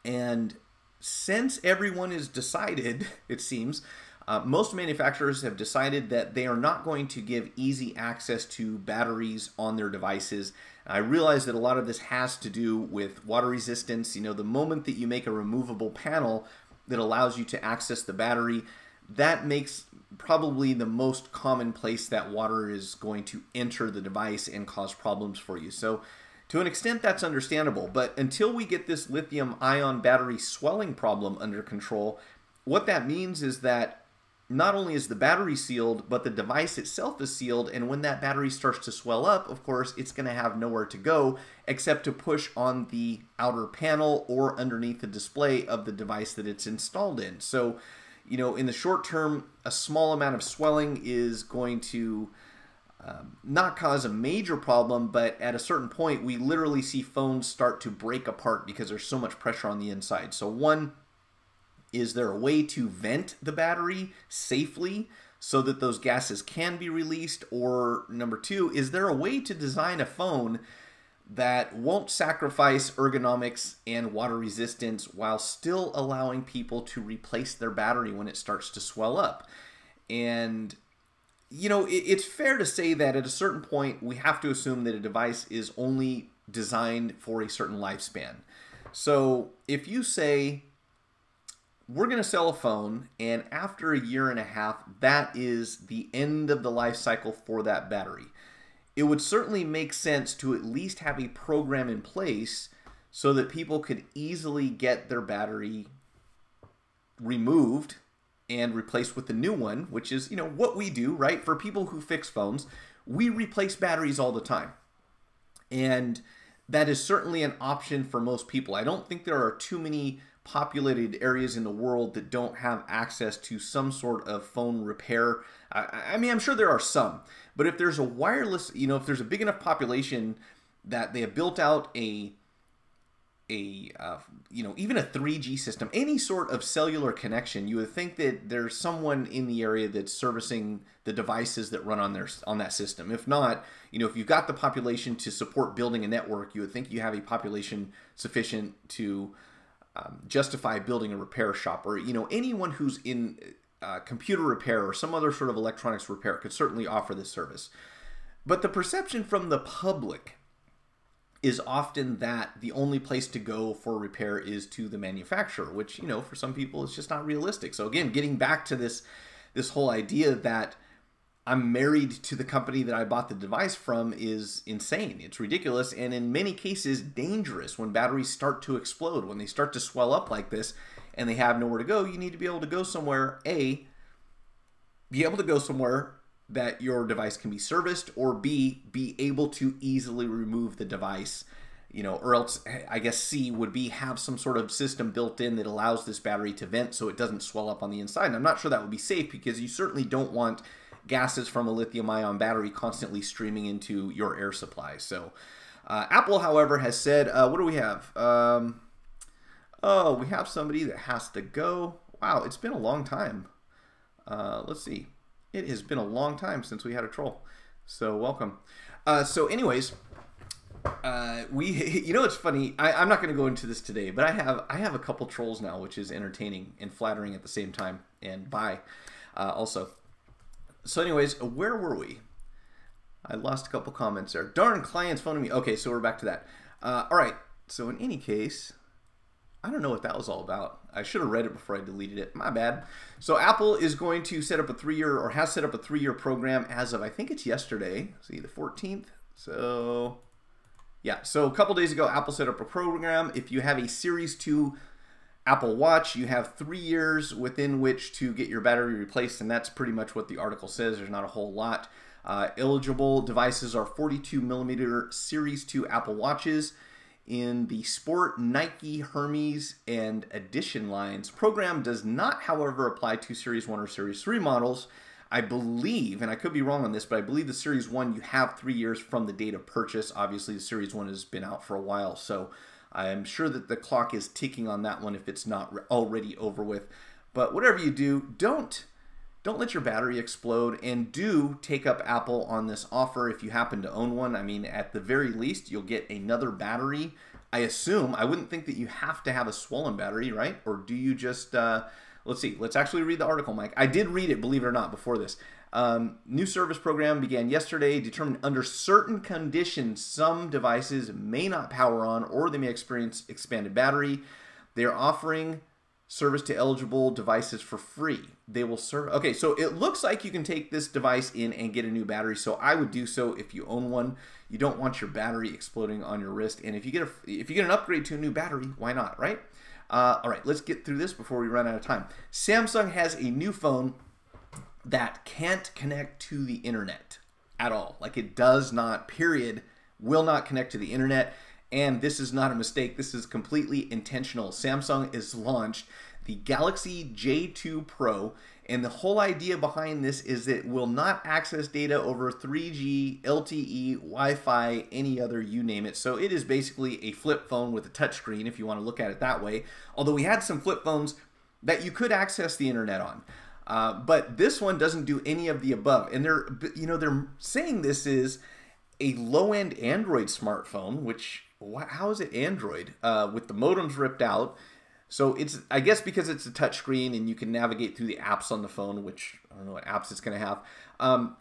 And since everyone has decided, it seems, most manufacturers have decided that they are not going to give easy access to batteries on their devices. I realize that a lot of this has to do with water resistance. The moment that you make a removable panel that allows you to access the battery, that makes probably the most common place that water is going to enter the device and cause problems for you. So to an extent, that's understandable. But until we get this lithium-ion battery swelling problem under control, what that means is that not only is the battery sealed, but the device itself is sealed. And when that battery starts to swell up, of course, it's going to have nowhere to go except to push on the outer panel or underneath the display of the device that it's installed in. So, you know, in the short term, a small amount of swelling is going to not cause a major problem, but at a certain point, we literally see phones start to break apart because there's so much pressure on the inside. So one, is there a way to vent the battery safely so that those gases can be released? Or number two, is there a way to design a phone that won't sacrifice ergonomics and water resistance while still allowing people to replace their battery when it starts to swell up? And, you know, it's fair to say that at a certain point, we have to assume that a device is only designed for a certain lifespan. So if you say, we're going to sell a phone, and after a year and a half, that is the end of the life cycle for that battery, it would certainly make sense to at least have a program in place so that people could easily get their battery removed and replaced with a new one, which is, you know, what we do, right? For people who fix phones, we replace batteries all the time. And that is certainly an option for most people. I don't think there are too many populated areas in the world that don't have access to some sort of phone repair. I mean, I'm sure there are some, but if there's a wireless, you know, if there's a big enough population that they have built out you know, even a 3G system, any sort of cellular connection, you would think that there's someone in the area that's servicing the devices that run on that system. If not, you know, if you've got the population to support building a network, you would think you have a population sufficient to justify building a repair shop, or, you know, anyone who's in computer repair or some other sort of electronics repair could certainly offer this service. But the perception from the public is often that the only place to go for repair is to the manufacturer, which, you know, for some people is just not realistic. So again, getting back to this whole idea that I'm married to the company that I bought the device from is insane. It's ridiculous, and in many cases dangerous. When batteries start to explode, when they start to swell up like this and they have nowhere to go, you need to be able to go somewhere, be able to go somewhere that your device can be serviced, or B, be able to easily remove the device, you know, or else I guess C would be have some sort of system built in that allows this battery to vent so it doesn't swell up on the inside. And I'm not sure that would be safe, because you certainly don't want gases from a lithium-ion battery constantly streaming into your air supply. So Apple, however, has said, what do we have? Oh, we have somebody that has to go. Wow, it's been a long time. Let's see. It has been a long time since we had a troll. So welcome. So anyways, you know, it's funny. I'm not going to go into this today, but I have a couple trolls now, which is entertaining and flattering at the same time. And bye, also. So anyways, where were we? I lost a couple comments there. Darn, clients phoning me. Okay, so we're back to that. All right. So in any case, I don't know what that was all about. I should have read it before I deleted it. My bad. So Apple is going to set up a 3-year, or has set up a 3-year program as of, I think it's yesterday. See, the 14th. So yeah, so a couple days ago, Apple set up a program. If you have a Series 2 Apple Watch, you have 3 years within which to get your battery replaced, and that's pretty much what the article says. There's not a whole lot. Eligible devices are 42mm Series 2 Apple Watches in the Sport, Nike, Hermes, and Edition lines. Program does not, however, apply to Series 1 or Series 3 models. I believe, and I could be wrong on this, but I believe the Series 1, you have 3 years from the date of purchase. Obviously, the Series 1 has been out for a while, so I'm sure that the clock is ticking on that one if it's not already over with. But whatever you do, don't let your battery explode, and do take up Apple on this offer if you happen to own one. I mean, at the very least, you'll get another battery. I assume, I wouldn't think that you have to have a swollen battery, right? Or do you just, let's see, let's actually read the article, Mike. I did read it, believe it or not, before this. New service program began yesterday. Determined under certain conditions, some devices may not power on, or they may experience expanded battery. They are offering service to eligible devices for free. They will serve. Okay, so it looks like you can take this device in and get a new battery. So I would do so if you own one. You don't want your battery exploding on your wrist. And if you get an upgrade to a new battery, why not, right? All right, let's get through this before we run out of time. Samsung has a new phone that can't connect to the internet at all. Like it does not, period, will not connect to the internet. And this is not a mistake. This is completely intentional. Samsung has launched the Galaxy J2 Pro, and the whole idea behind this is it will not access data over 3G, LTE, Wi-Fi, any other, you name it. So it is basically a flip phone with a touchscreen, if you want to look at it that way. Although we had some flip phones that you could access the internet on. But this one doesn't do any of the above. And they're saying this is a low-end Android smartphone, which, how is it Android? With the modems ripped out. So it's, I guess because it's a touchscreen and you can navigate through the apps on the phone, which I don't know what apps it's going to have.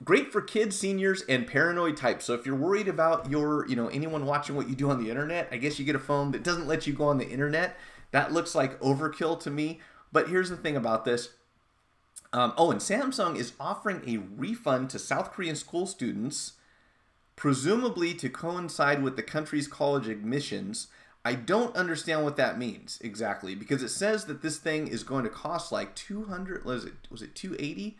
Great for kids, seniors, and paranoid types. So if you're worried about anyone watching what you do on the internet, I guess you get a phone that doesn't let you go on the internet. That looks like overkill to me. But here's the thing about this. And Samsung is offering a refund to South Korean school students, presumably to coincide with the country's college admissions. I don't understand what that means exactly, because it says that this thing is going to cost like was it 280?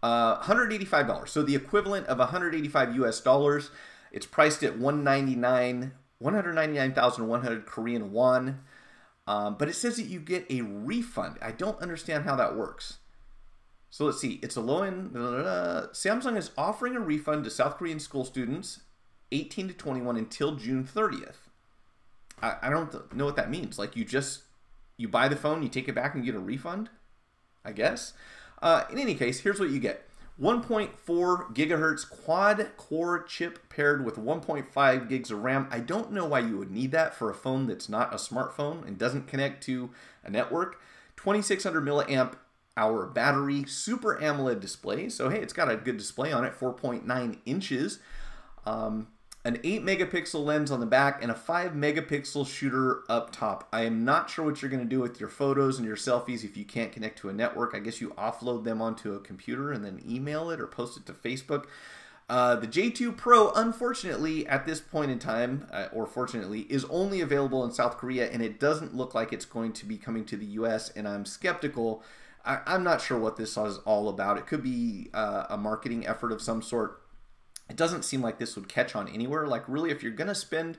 $185. So the equivalent of 185 US dollars. It's priced at 199,100 Korean won. But it says that you get a refund. I don't understand how that works. So let's see. It's a low-end. Samsung is offering a refund to South Korean school students 18 to 21 until June 30th. I don't know what that means. Like you buy the phone, you take it back and get a refund, I guess. In any case, here's what you get. 1.4 gigahertz quad-core chip paired with 1.5 gigs of RAM. I don't know why you would need that for a phone that's not a smartphone and doesn't connect to a network. 2600 milliamp hour battery, Super AMOLED display. So hey, it's got a good display on it, 4.9 inches. An 8 megapixel lens on the back and a 5 megapixel shooter up top. I am not sure what you're going to do with your photos and your selfies if you can't connect to a network. I guess you offload them onto a computer and then email it or post it to Facebook. The J2 Pro, unfortunately, at this point in time, or fortunately, is only available in South Korea, and it doesn't look like it's going to be coming to the US, and I'm skeptical. I'm not sure what this is all about. It could be a marketing effort of some sort. It doesn't seem like this would catch on anywhere. Like, really, if you're going to spend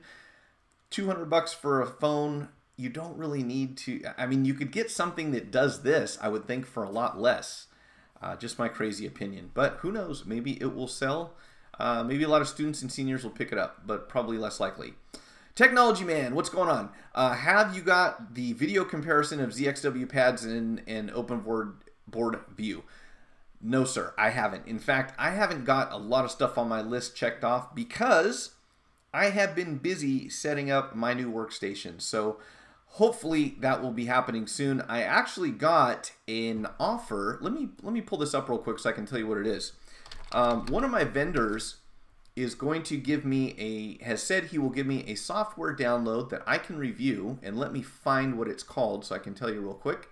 $200 for a phone, you don't really need to. I mean, you could get something that does this, I would think, for a lot less. Just my crazy opinion. But who knows? Maybe it will sell. Maybe a lot of students and seniors will pick it up, but probably less likely. Technology Man, what's going on? Have you got the video comparison of ZXW pads in open board view? No, sir, I haven't. In fact, I haven't got a lot of stuff on my list checked off because I have been busy setting up my new workstation. So hopefully that will be happening soon. I actually got an offer. Let me pull this up real quick so I can tell you what it is. One of my vendors is going to give me has said he will give me a software download that I can review, and let me find what it's called so I can tell you real quick.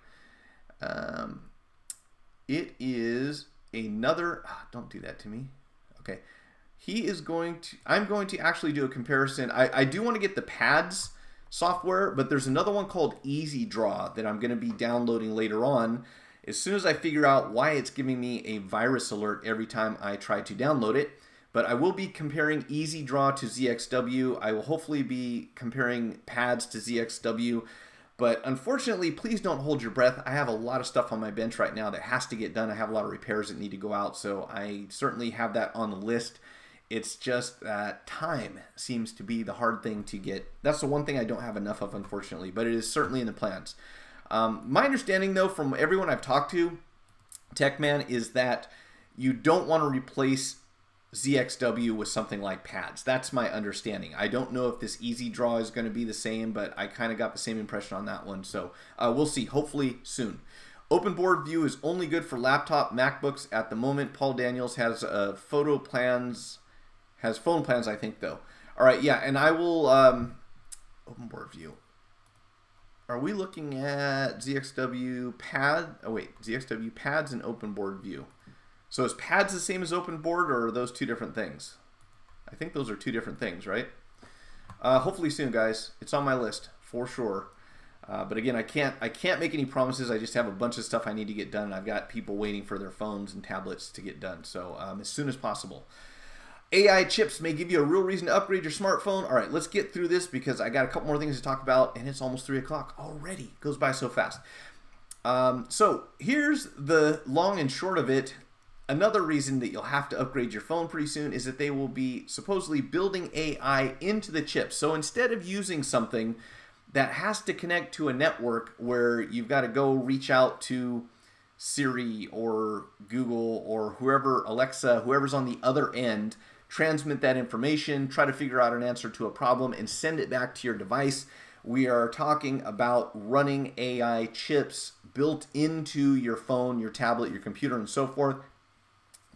It is another, don't do that to me. Okay. I'm going to actually do a comparison. I do want to get the pads software, but there's another one called Easy Draw that I'm going to be downloading later on as soon as I figure out why it's giving me a virus alert every time I try to download it. But I will be comparing Easy Draw to ZXW. I will hopefully be comparing pads to ZXW. But unfortunately, please don't hold your breath. I have a lot of stuff on my bench right now that has to get done. I have a lot of repairs that need to go out, so I certainly have that on the list. It's just that time seems to be the hard thing to get. That's the one thing I don't have enough of, unfortunately, but it is certainly in the plans. My understanding, though, from everyone I've talked to, TechMan, is that you don't want to replace ZXW with something like pads. That's my understanding. I don't know if this Easy Draw is going to be the same, but I kind of got the same impression on that one. So we'll see. Hopefully soon. Open board view is only good for laptop MacBooks at the moment. Paul Daniels has phone plans, I think, though. All right, yeah, and I will open board view. Are we looking at ZXW pad? Oh wait, ZXW pads and open board view. So is pads the same as open board, or are those two different things? I think those are two different things, right? Hopefully soon, guys. It's on my list for sure. But again, I can't make any promises. I just have a bunch of stuff I need to get done. I've got people waiting for their phones and tablets to get done. So as soon as possible. AI chips may give you a real reason to upgrade your smartphone. All right, let's get through this because I got a couple more things to talk about, and it's almost 3 o'clock already. It goes by so fast. So here's the long and short of it. Another reason that you'll have to upgrade your phone pretty soon is that they will be supposedly building AI into the chip. So instead of using something that has to connect to a network where you've got to go reach out to Siri or Google or whoever, Alexa, whoever's on the other end, transmit that information, try to figure out an answer to a problem, and send it back to your device. We are talking about running AI chips built into your phone, your tablet, your computer, and so forth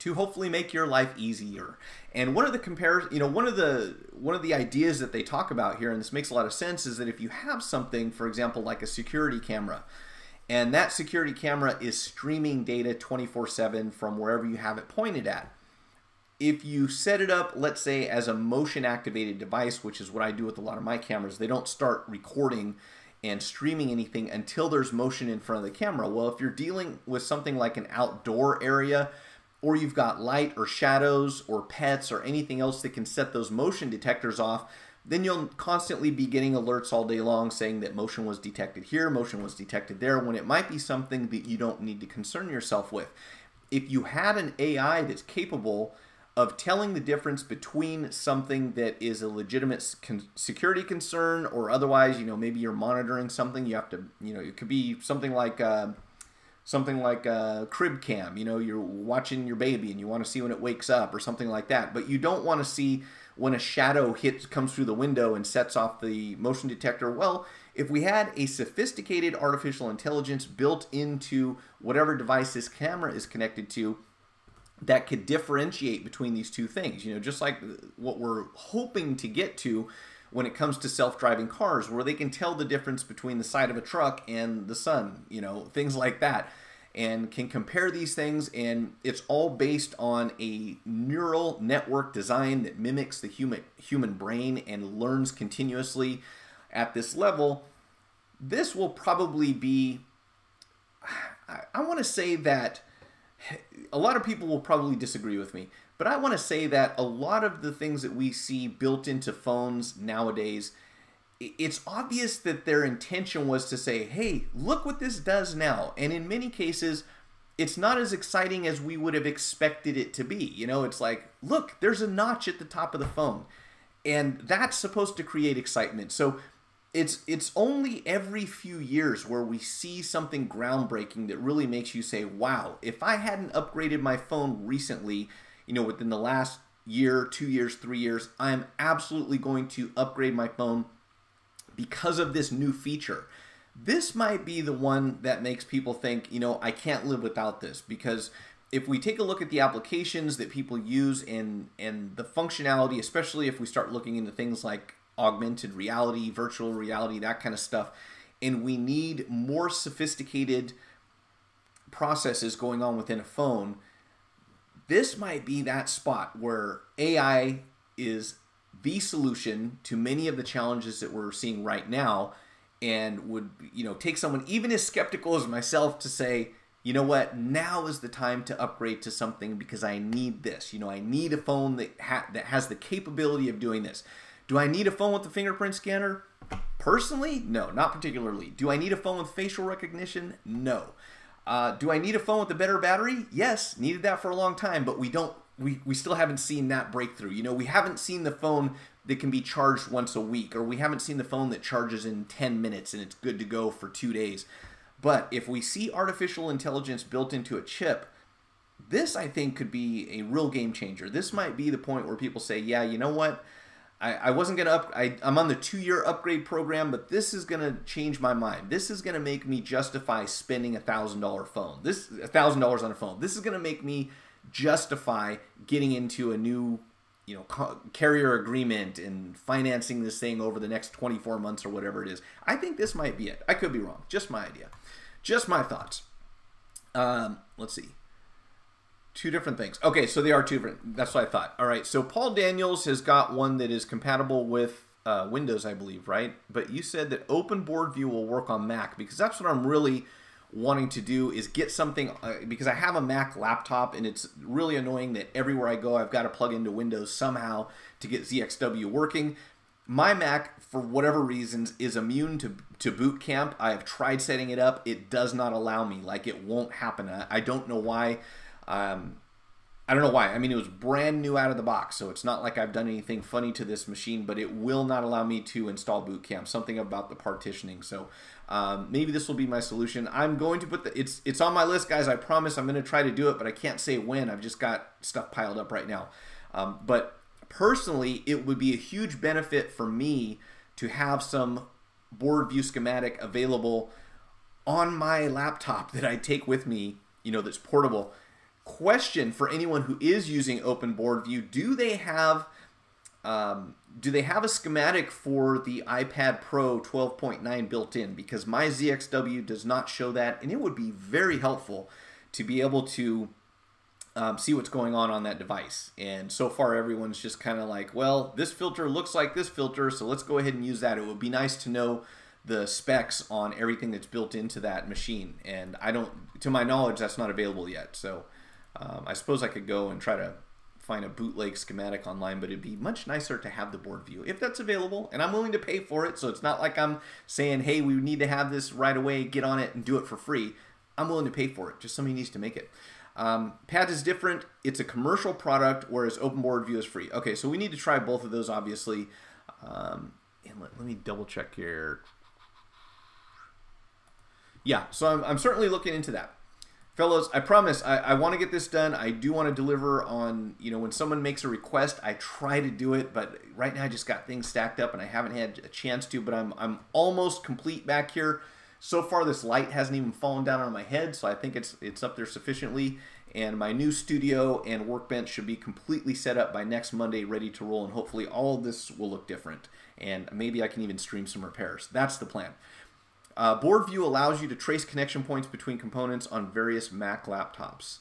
to hopefully make your life easier. And one of the one of the ideas that they talk about here, and this makes a lot of sense, is that if you have something, for example, like a security camera, and that security camera is streaming data 24/7 from wherever you have it pointed at. If you set it up, let's say, as a motion-activated device, which is what I do with a lot of my cameras, they don't start recording and streaming anything until there's motion in front of the camera. Well, if you're dealing with something like an outdoor area, or you've got light or shadows or pets or anything else that can set those motion detectors off, then you'll constantly be getting alerts all day long saying that motion was detected here, motion was detected there, when it might be something that you don't need to concern yourself with. If you had an AI that's capable of telling the difference between something that is a legitimate security concern or otherwise, maybe you're monitoring something, you have to, it could be something like a crib cam, you're watching your baby and you want to see when it wakes up or something like that, but you don't want to see when a shadow comes through the window and sets off the motion detector. Well, if we had a sophisticated artificial intelligence built into whatever device this camera is connected to that could differentiate between these two things, just like what we're hoping to get to when it comes to self-driving cars, where they can tell the difference between the side of a truck and the sun, things like that, and can compare these things. And it's all based on a neural network design that mimics the human brain and learns continuously at this level. This will probably be, I want to say that a lot of people will probably disagree with me, but I want to say that a lot of the things that we see built into phones nowadays, it's obvious that their intention was to say, hey, look what this does now. And in many cases, it's not as exciting as we would have expected it to be. It's like, look, there's a notch at the top of the phone. And that's supposed to create excitement. So it's only every few years where we see something groundbreaking that really makes you say, wow, if I hadn't upgraded my phone recently, within the last year, 2 years, 3 years, I'm absolutely going to upgrade my phone because of this new feature. This might be the one that makes people think, I can't live without this, because if we take a look at the applications that people use and the functionality, especially if we start looking into things like augmented reality, virtual reality, that kind of stuff, and we need more sophisticated processes going on within a phone, this might be that spot where AI is the solution to many of the challenges that we're seeing right now, and would take someone even as skeptical as myself to say, you know what, now is the time to upgrade to something because I need this. I need a phone that has the capability of doing this. Do I need a phone with the fingerprint scanner? Personally, no, not particularly. Do I need a phone with facial recognition? No. Do I need a phone with a better battery? Yes, needed that for a long time, but we still haven't seen that breakthrough. We haven't seen the phone that can be charged once a week, or we haven't seen the phone that charges in 10 minutes and it's good to go for 2 days. But if we see artificial intelligence built into a chip, this I think could be a real game changer. This might be the point where people say, yeah, you know what? I wasn't going to I'm on the 2-year upgrade program, but this is going to change my mind. This is going to make me justify spending $1,000 phone. $1,000 on a phone. This is going to make me justify getting into a new, carrier agreement and financing this thing over the next 24 months or whatever it is. I think this might be it. I could be wrong. Just my idea. Just my thoughts. Let's see. 2 different things. Okay, so they are 2 different. That's what I thought. All right, so Paul Daniels has got one that is compatible with Windows, I believe, right? But you said that Open Board View will work on Mac, because that's what I'm really wanting to do, is get something, because I have a Mac laptop and it's really annoying that everywhere I go I've got to plug into Windows somehow to get ZXW working. My Mac, for whatever reasons, is immune to boot camp. I have tried setting it up. It does not allow me. Like, it won't happen. I don't know why. I don't know why. I mean, it was brand new out of the box, so it's not like I've done anything funny to this machine, but it will not allow me to install Boot Camp. Something about the partitioning. So maybe this will be my solution. I'm going to put it's on my list, guys. I promise I'm going to try to do it, but I can't say when. I've just got stuff piled up right now. But personally, it would be a huge benefit for me to have some board view schematic available on my laptop that I take with me, that's portable. Question for anyone who is using Open Board View: do they have a schematic for the iPad Pro 12.9 built in? Because my ZXW does not show that, and it would be very helpful to be able to see what's going on that device. And so far, everyone's just kind of like, well, this filter looks like this filter, so let's go ahead and use that. It would be nice to know the specs on everything that's built into that machine, and to my knowledge, that's not available yet. So I suppose I could go and try to find a bootleg schematic online, but it'd be much nicer to have the board view if that's available, and I'm willing to pay for it. So it's not like I'm saying, hey, we need to have this right away, get on it and do it for free. I'm willing to pay for it. Just somebody needs to make it. Pad is different. It's a commercial product, whereas Open Board View is free. Okay, so we need to try both of those, obviously. And let me double check here. Yeah, so I'm certainly looking into that. Fellows, I promise, I want to get this done. I do want to deliver on, when someone makes a request, I try to do it, but right now I just got things stacked up and I haven't had a chance to, but I'm almost complete back here. So far, this light hasn't even fallen down on my head, so I think it's up there sufficiently, and my new studio and workbench should be completely set up by next Monday, ready to roll, and hopefully all of this will look different, and maybe I can even stream some repairs. That's the plan. Board View allows you to trace connection points between components on various Mac laptops.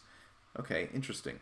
Okay, interesting.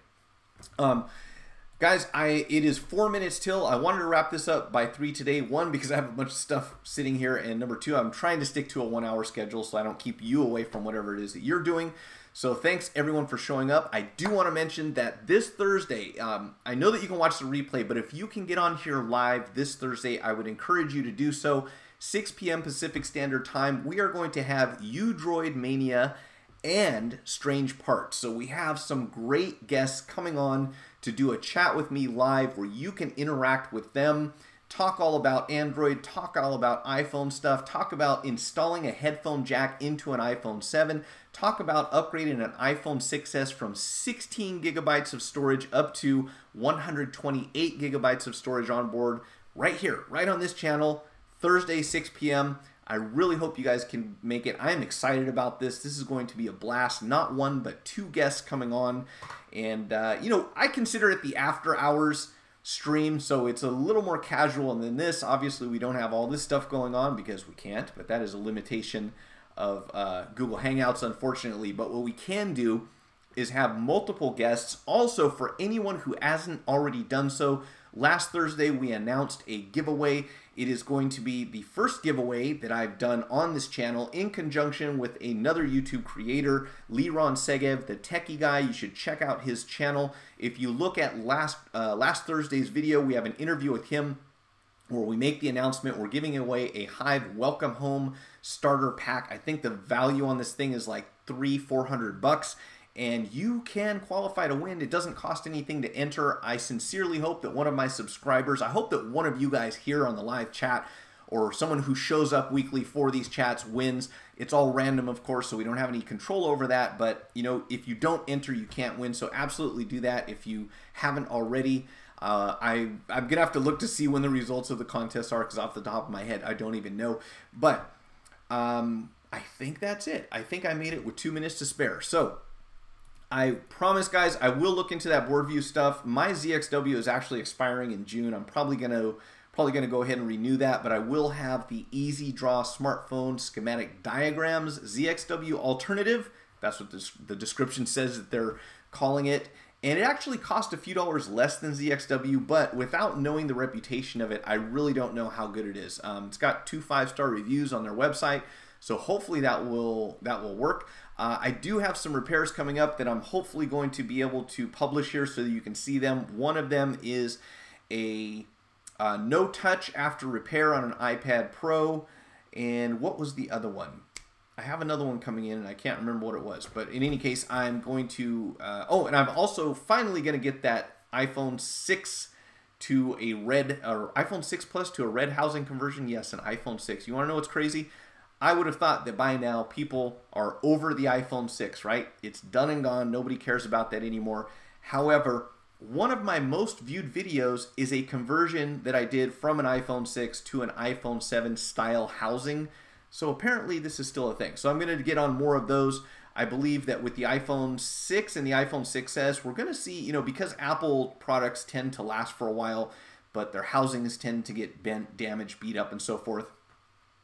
Guys, it is 4 minutes till. I wanted to wrap this up by 3 today. One, because I have a bunch of stuff sitting here, and number two, I'm trying to stick to a 1-hour schedule so I don't keep you away from whatever it is that you're doing. So thanks everyone for showing up. I do want to mention that this Thursday, I know that you can watch the replay, but if you can get on here live this Thursday, I would encourage you to do so. 6 p.m. Pacific Standard Time, we are going to have Udroid Mania and Strange Parts. So we have some great guests coming on to do a chat with me live where you can interact with them, talk all about Android, talk all about iPhone stuff, talk about installing a headphone jack into an iPhone 7, talk about upgrading an iPhone 6s from 16 gigabytes of storage up to 128 gigabytes of storage on board right here, right on this channel. Thursday, 6 p.m. I really hope you guys can make it. I am excited about this. This is going to be a blast. Not one, but 2 guests coming on. And, I consider it the after hours stream, so it's a little more casual than this. Obviously, we don't have all this stuff going on because we can't, but that is a limitation of Google Hangouts, unfortunately. But what we can do is have multiple guests. Also, for anyone who hasn't already done so, last Thursday we announced a giveaway. It is going to be the first giveaway that I've done on this channel in conjunction with another YouTube creator, Liron Segev, the techie guy. You should check out his channel. If you look at last Thursday's video, we have an interview with him where we make the announcement. We're giving away a Hive Welcome Home starter pack. I think the value on this thing is like $300-400. And you can qualify to win. It doesn't cost anything to enter. I sincerely hope that one of my subscribers, I hope that one of you guys here on the live chat or someone who shows up weekly for these chats wins. It's all random, of course, so we don't have any control over that. But, if you don't enter, you can't win. So absolutely do that if you haven't already. I'm going to have to look to see when the results of the contest are, because off the top of my head, I don't even know. But I think that's it. I think I made it with 2 minutes to spare. So I promise, guys, I will look into that board view stuff. My ZXW is actually expiring in June. I'm probably gonna go ahead and renew that, but I will have the Easy Draw smartphone schematic diagrams ZXW alternative. That's what the description says that they're calling it. And it actually cost a few dollars less than ZXW, but without knowing the reputation of it, I really don't know how good it is. It's got 2 5-star reviews on their website, so hopefully that will work. I do have some repairs coming up that I'm hopefully going to be able to publish here so that you can see them. One of them is a no touch after repair on an iPad Pro. And what was the other one? I have another one coming in and I can't remember what it was. But in any case, I'm going to... and I'm also finally going to get that iPhone 6 to a red... or iPhone 6 Plus to a red housing conversion. Yes, an iPhone 6. You want to know what's crazy? I would have thought that by now people are over the iPhone 6, right? It's done and gone. Nobody cares about that anymore. However, one of my most viewed videos is a conversion that I did from an iPhone 6 to an iPhone 7 style housing. So apparently this is still a thing. So I'm going to get on more of those. I believe that with the iPhone 6 and the iPhone 6s, we're going to see, because Apple products tend to last for a while, but their housings tend to get bent, damaged, beat up, and so forth.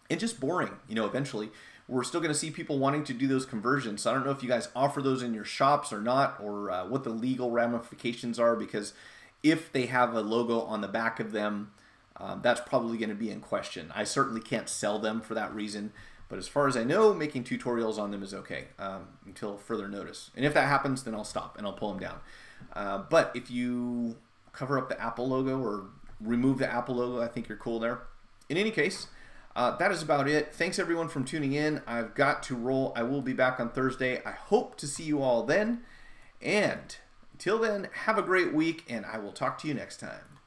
And just boring, eventually. We're still going to see people wanting to do those conversions. So I don't know if you guys offer those in your shops or not, or what the legal ramifications are, because if they have a logo on the back of them, that's probably going to be in question. I certainly can't sell them for that reason. But as far as I know, making tutorials on them is okay until further notice. And if that happens, then I'll stop and I'll pull them down. But if you cover up the Apple logo or remove the Apple logo, I think you're cool there. In any case... that is about it. Thanks everyone for tuning in. I've got to roll. I will be back on Thursday. I hope to see you all then. And until then, have a great week, and I will talk to you next time.